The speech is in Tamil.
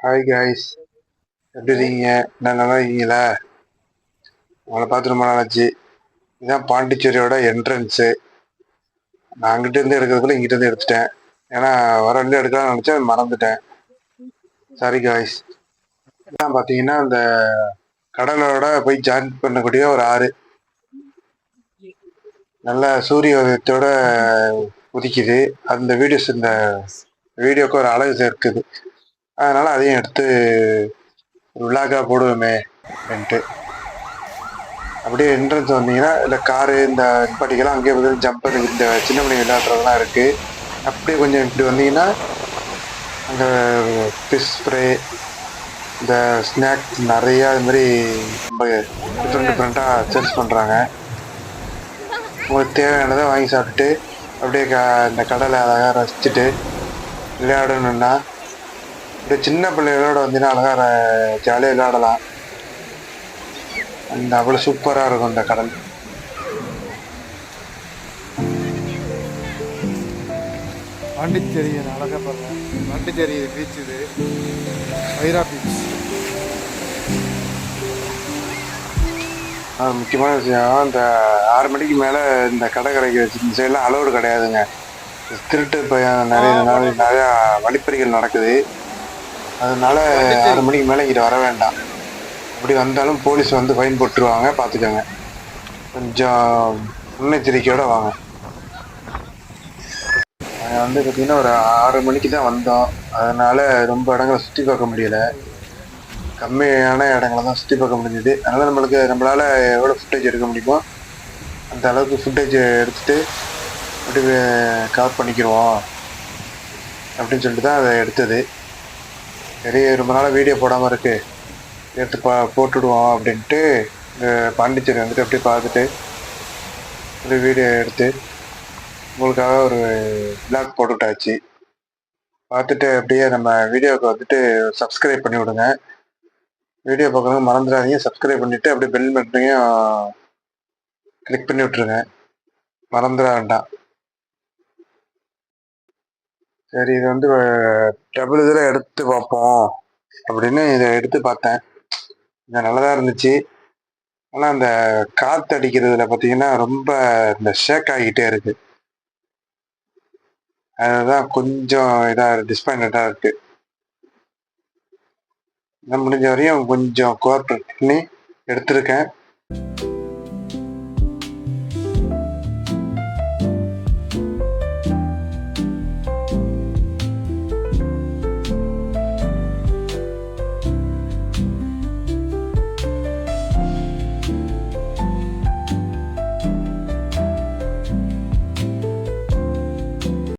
ஹாய் காய்ஸ், எப்படி இருக்கீங்க? நல்லா இருக்கீங்களா? உங்களை பார்த்து ரொம்ப நாளாச்சு. இதுதான் பாண்டிச்சேரியோட என்ட்ரன்ஸு. நான் அங்கிட்ட இருந்து எடுக்கிறதுக்குள்ள இங்கிட்ட இருந்து எடுத்துட்டேன். ஏன்னா வர வழியில் எடுக்கலாம்னு நினச்சேன், மறந்துட்டேன். Sorry guys. இதான் பார்த்தீங்கன்னா அந்த கடலோட போய் ஜாயின் பண்ணக்கூடிய ஒரு ஆறு. நல்ல சூரிய உதயத்தோட உதிக்குது. அந்த இந்த வீடியோக்கு ஒரு அழகு சேர்க்குது. அதனால அதையும் எடுத்து விழாக்கா போடுவோமே அப்படின்ட்டு. அப்படியே என்ட்ரன்ஸ் வந்தீங்கன்னா இல்லை காரு இந்த நிப்பாட்டிக்கெல்லாம் அங்கேயே வந்து ஜம்பர் இந்த சின்ன பிள்ளைங்க விளையாடுறதுலாம் இருக்குது. அப்படியே கொஞ்சம் இப்படி வந்தீங்கன்னா அங்கே ஃபிஷ் ஃப்ரை இந்த ஸ்நாக்ஸ் நிறையா இது மாதிரி ரொம்ப டிஃப்ரெண்ட்டாக சேல்ஸ் பண்ணுறாங்க. உங்களுக்கு தேவையானதை வாங்கி சாப்பிட்டுட்டு அப்படியே இந்த கடலை அழகாக ரசிச்சுட்டு விளையாடணுன்னா அப்படியே சின்ன பிள்ளைகளோட வந்தீங்கன்னா அழகாக ஜாலியாக விளையாடலாம். அந்த அவ்வளோ சூப்பராக இருக்கும் இந்த கடல். பாண்டிச்சேரி அழகாக பாருங்க. பாண்டிச்சேரி பீச் இது வைரா பீச். முக்கியமான விஷயம், இந்த 6 மணிக்கு மேலே இந்த கடை கடைக்கு இந்த சைடெலாம் அலோடு கிடையாதுங்க. திருட்டு பையன் நிறையா வழிப்பறிகள் நடக்குது. அதனால 6 மணிக்கு மேலே இங்கிட்ட வர வேண்டாம். அப்படி வந்தாலும் போலீஸ் வந்து ஃபைன் போட்டுருவாங்க, பார்த்துக்கோங்க. கொஞ்சம் முன்னெச்சரிக்கையோடு வாங்க. நாங்கள் வந்து பார்த்திங்கன்னா ஒரு 6 மணிக்கு தான் வந்தோம். அதனால் ரொம்ப இடங்களை சுற்றி பார்க்க முடியலை. கம்மியான இடங்களை தான் சுற்றி பார்க்க முடிஞ்சுது. அதனால் நம்மளால் எவ்வளோ ஃபுட்டேஜ் எடுக்க முடியுமோ அந்த அளவுக்கு ஃபுட்டேஜ் எடுத்துகிட்டு அப்படி கவர் பண்ணிக்கிடுவோம் அப்படின்னு சொல்லிட்டு தான் அதை எடுத்தது. சரி, ரொம்ப நாளாக வீடியோ போடாமல் இருக்குது, எடுத்து போட்டுடுவோம் அப்படின்ட்டு பாண்டிச்சேரி வந்துட்டு அப்படியே பார்த்துட்டு ஒரு வீடியோ எடுத்து உங்களுக்காக ஒரு விளாக் போட்டுவிட்டாச்சு. பார்த்துட்டு அப்படியே நம்ம வீடியோவுக்கு வந்துட்டு சப்ஸ்கிரைப் பண்ணி விடுங்க. வீடியோ பார்க்கறது மறந்துடாதீங்க. சப்ஸ்கிரைப் பண்ணிவிட்டு அப்படியே பெல் பட்டனையும் கிளிக் பண்ணி விட்ருங்க, மறந்துட வேண்டாம். சரி, இது வந்து டபுள் இதில் எடுத்து பார்ப்போம் அப்படின்னு இதை எடுத்து பார்த்தேன். இது நல்லதாக இருந்துச்சு. ஆனால் அந்த காற்று அடிக்கிறதுல பார்த்தீங்கன்னா ரொம்ப இந்த ஷேக் ஆகிக்கிட்டே இருக்கு. அதுதான் கொஞ்சம் இதாக டிஸ்பாயிண்டடாக இருக்குது. நான் முடிஞ்ச வரையும் கொஞ்சம் கோஆப்ரேட் பண்ணி எடுத்திருக்கேன்.